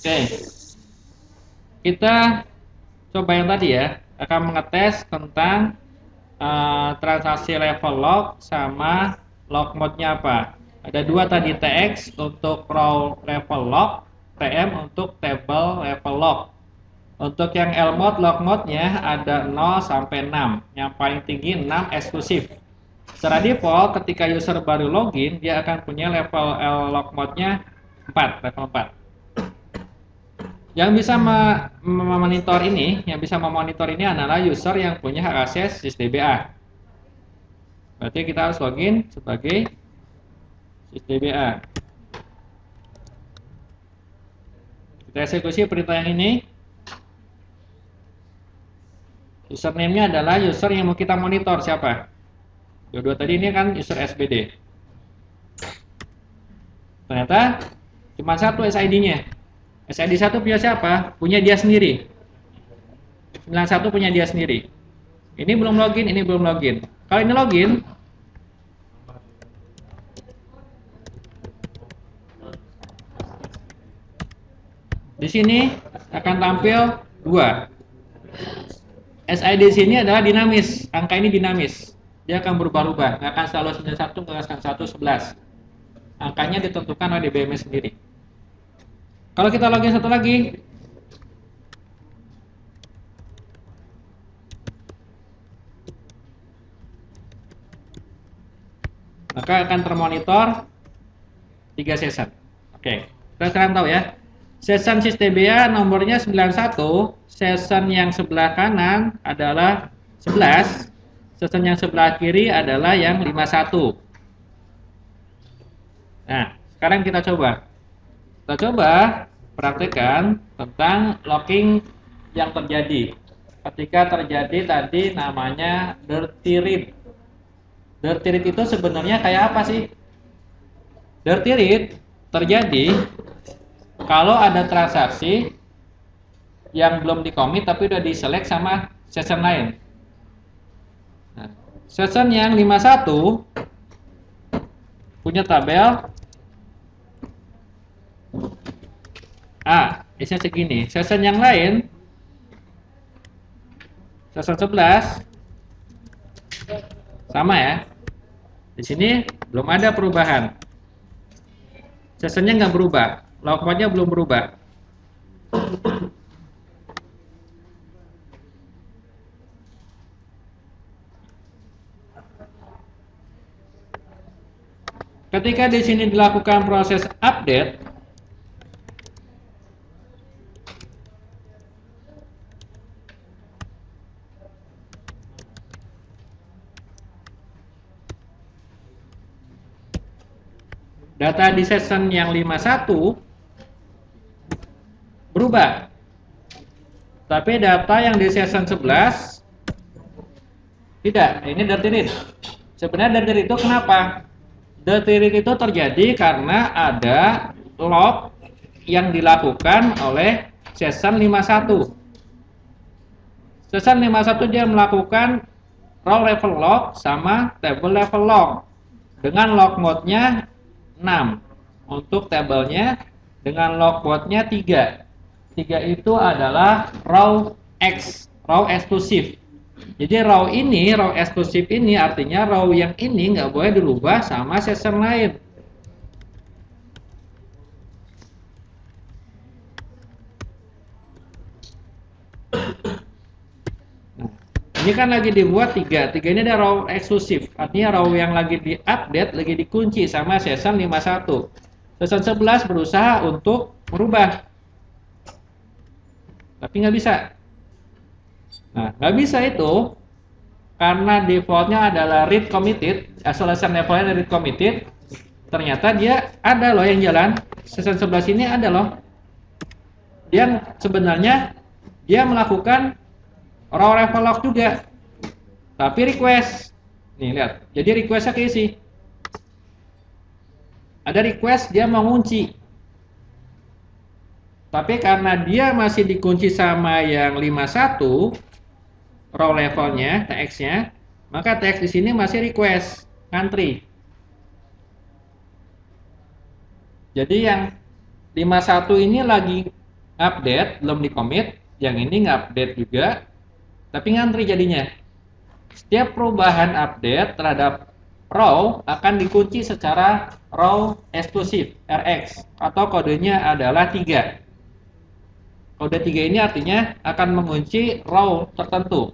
Oke, kita coba yang tadi ya, akan mengetes tentang transaksi level log sama log mode-nya apa. Ada dua tadi, TX untuk row level log, TM untuk table level log. Untuk yang L mode, log mode-nya ada 0 sampai 6. Yang paling tinggi 6 eksklusif. Secara default ketika user baru login, dia akan punya level L log mode-nya 4, level 4. Yang bisa memonitor ini, adalah user yang punya hak akses sysdba. Berarti kita harus login sebagai sysdba. Kita eksekusi perintah yang ini. Username-nya adalah user yang mau kita monitor siapa? Dua tadi ini kan user SBD. Ternyata cuma satu SID-nya. SID 1 punya siapa? Punya dia sendiri. 91 punya dia sendiri. Ini belum login, ini belum login. Kalau ini login, di sini akan tampil 2. SID di sini adalah dinamis. Angka ini dinamis. Dia akan berubah-ubah. Nggak akan selalu 91, nggak akan 111. Angkanya ditentukan oleh DBMS sendiri. Kalau kita login satu lagi, maka akan termonitor 3 session. Oke, kita sekarang tahu ya. Session sysdba nomornya 91, session yang sebelah kanan adalah 11, session yang sebelah kiri adalah yang 51. Nah, sekarang kita coba. Kita coba praktekkan tentang logging yang terjadi. Ketika terjadi tadi namanya dirty read. Dirty read itu sebenarnya kayak apa sih? Dirty read terjadi kalau ada transaksi yang belum di-commit tapi udah di-select sama session lain. Nah, session yang 51 punya tabel isinya segini. Session yang lain, session 11 sama ya. Di sini belum ada perubahan. Sessionnya nggak berubah, log mode-nya belum berubah. Ketika di sini dilakukan proses update, data di session yang 51 berubah. Tapi data yang di session 11 tidak. Ini dirty read. Sebenarnya dirty read itu kenapa? Dirty read itu terjadi karena ada log yang dilakukan oleh session 51. Session 51 dia melakukan row level log sama table level log dengan log mode-nya 6 untuk tabelnya, dengan log mode-nya 3. 3 itu adalah row X, row eksklusif. Jadi row eksklusif ini artinya row yang ini nggak boleh dirubah sama session lain. Nah, ini kan lagi dibuat 3 ini ada row eksklusif, artinya row yang lagi diupdate, lagi dikunci sama session 51. Session 11 berusaha untuk merubah, tapi nggak bisa. Nah, nggak bisa itu karena defaultnya adalah read committed, isolation levelnya read committed. Ternyata dia ada loh yang jalan. Session 11 ini ada loh. Dia sebenarnya dia melakukan row level log juga, tapi request. Nih lihat, jadi requestnya keisi. Ada request dia mau ngunci, tapi karena dia masih dikunci sama yang 51 row levelnya, TX-nya, maka TX di sini masih request country. Jadi yang 51 ini lagi update belum di commit, yang ini nge-update juga, tapi ngantri jadinya. Setiap perubahan update terhadap row akan dikunci secara row eksklusif RX atau kodenya adalah 3. Kode 3 ini artinya akan mengunci row tertentu.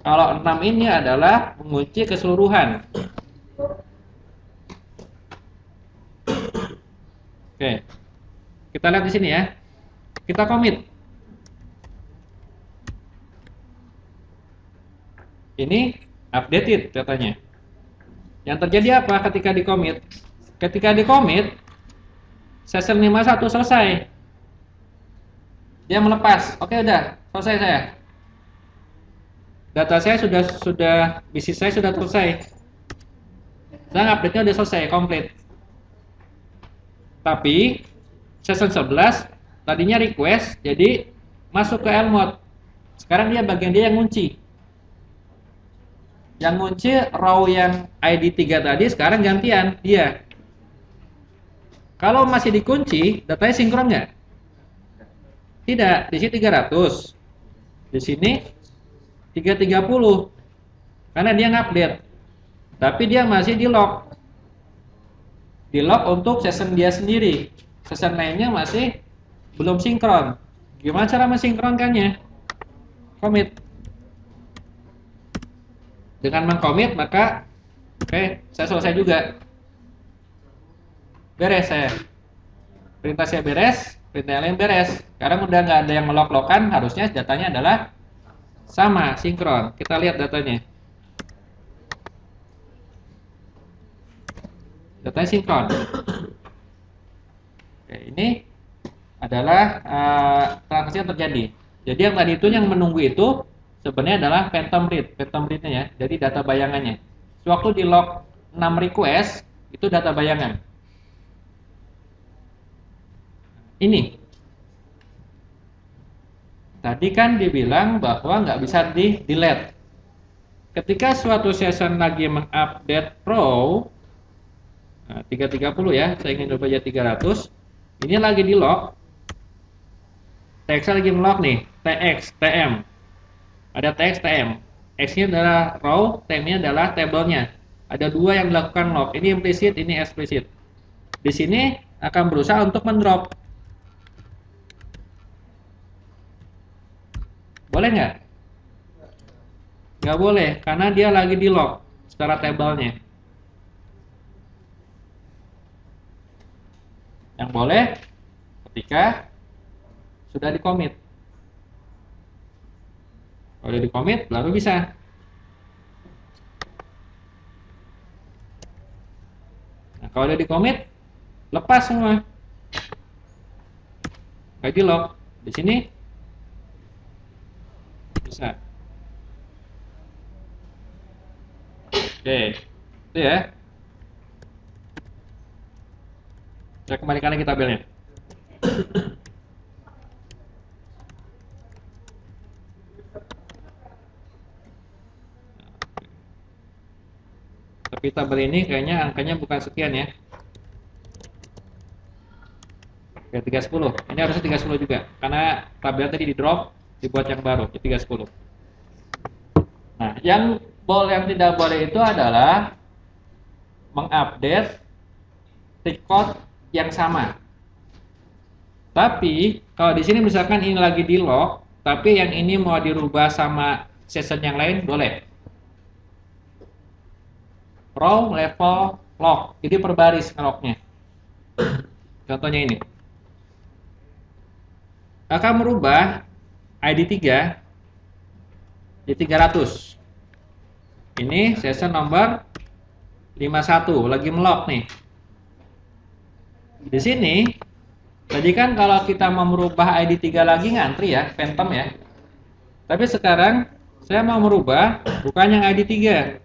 Kalau 6 ini adalah mengunci keseluruhan. Oke. Kita lihat di sini ya. Kita commit. Ini updated datanya. Yang terjadi apa ketika di commit? Ketika di commit, session 51 selesai. Dia melepas. Oke, udah selesai saya. Data saya sudah bisnis saya sudah selesai. Dan update-nya udah selesai, komplit. Tapi session 11 tadinya request, jadi masuk ke L mode. Sekarang bagian dia yang ngunci. Yang ngunci row yang ID 3 tadi sekarang gantian dia. Kalau masih dikunci, datanya sinkron nggak? Tidak, di sini 300. Di sini 330. Karena dia ngupdate. Tapi dia masih di lock. Di lock untuk session dia sendiri. Session lainnya masih belum sinkron. Gimana cara mensinkronkannya? Commit. Dengan mengcommit maka oke, saya selesai juga. Beres saya. Perintah saya beres, perintah lain beres. Sekarang udah nggak ada yang melok-lokan, harusnya datanya adalah sama, sinkron. Kita lihat datanya. Datanya sinkron. Oke, ini adalah transaksi yang terjadi. Jadi yang tadi itu yang menunggu itu sebenarnya adalah phantom read-nya ya. Jadi data bayangannya. Sewaktu di log 6 request itu data bayangan. Ini. Tadi kan dibilang bahwa nggak bisa di delete. Ketika suatu session lagi mengupdate row 330 ya, saya ingin coba aja 300. Ini lagi di log. TX lagi nge-log nih, TX, TM. Ada TX, TM. X-nya adalah row, TM-nya adalah table-nya. Ada dua yang dilakukan log. Ini implicit, ini explicit. Di sini akan berusaha untuk mendrop. Boleh nggak? Nggak boleh, karena dia lagi di log secara table-nya. Yang boleh ketika sudah di commit. Kalau udah di commit baru bisa. Nah, kalau udah di commit lepas semua. Kayak di log. Di sini bisa. Oke, itu ya. Saya kembalikan lagi tabelnya. Tapi tabel ini kayaknya angkanya bukan sekian ya. Oke, 310. Ini harusnya 310 juga. Karena tabel tadi di drop, dibuat yang baru, 310. Nah, yang tidak boleh itu adalah mengupdate record yang sama. Tapi kalau di sini misalkan ini lagi di log, tapi yang ini mau dirubah sama session yang lain boleh. Row, level, log. Jadi per baris ngelognya. Contohnya ini. Akan merubah ID 3 di 300. Ini session nomor 51 lagi melog nih. Di sini tadi kan kalau kita mau merubah ID 3 lagi ngantri ya, phantom ya. Tapi sekarang saya mau merubah bukan yang ID 3.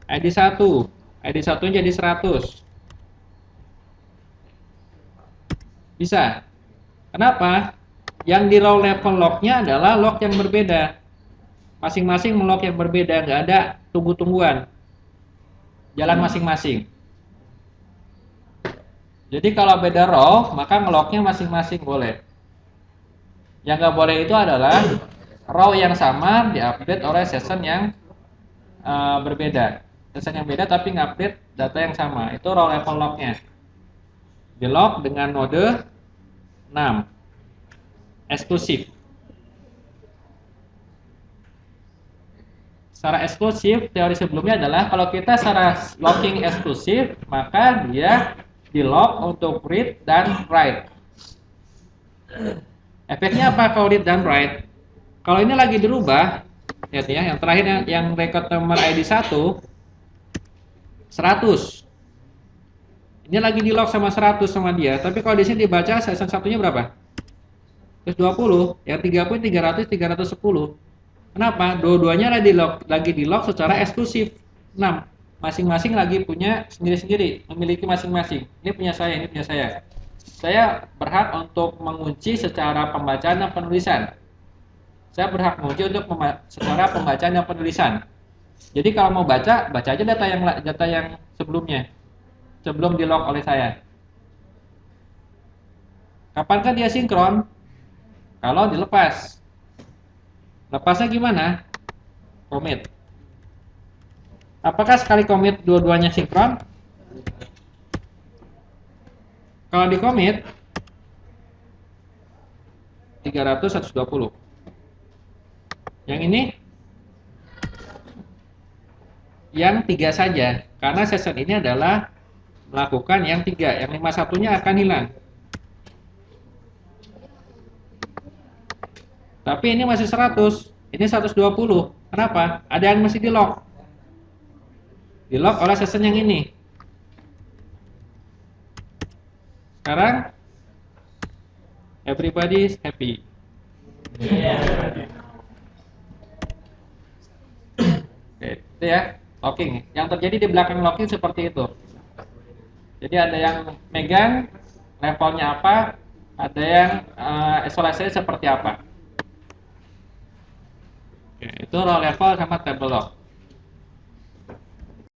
ID 1. ID 1 jadi 100. Bisa. Kenapa? Yang di row level lognya adalah log yang berbeda. Masing-masing log yang berbeda, nggak ada tunggu-tungguan. Jalan masing-masing. Jadi kalau beda row, maka ngelognya masing-masing boleh. Yang nggak boleh itu adalah row yang sama diupdate oleh session yang berbeda. Session yang beda tapi ngupdate data yang sama. Itu row level lock-nya. Di lock dengan mode 6. Eksklusif. Secara eksklusif, teori sebelumnya adalah kalau kita secara locking eksklusif, maka dia di lock untuk read dan write. Efeknya apa kalau read dan write? Kalau ini lagi dirubah, lihat ya, yang terakhir yang record nomor ID 100. Ini lagi di lock sama 100 sama dia, tapi kalau di sini dibaca session satunya berapa? 120, yang 30 300 310. Kenapa? Dua-duanya lagi di lock secara eksklusif. 6. Masing-masing lagi punya sendiri-sendiri, memiliki masing-masing. Ini punya saya, ini punya saya. Saya berhak untuk mengunci secara pembacaan dan penulisan. Saya berhak mengunci untuk secara pembacaan dan penulisan. Jadi kalau mau baca, baca aja data yang sebelumnya. Sebelum di lock oleh saya. Kapankah dia sinkron? Kalau dilepas. Lepasnya gimana? Commit. Apakah sekali commit dua-duanya sinkron? Kalau di commit 300 120. Yang ini yang 3 saja, karena session ini adalah melakukan yang 3, yang 51-nya akan hilang. Tapi ini masih 100, ini 120. Kenapa? Ada yang masih di lock. Di lock oleh session yang ini. Sekarang everybody is happy. Oke, itu ya locking. Yang terjadi di belakang locking seperti itu. Jadi ada yang megang levelnya apa, ada yang isolasinya seperti apa. Oke, itu row level sama table lock.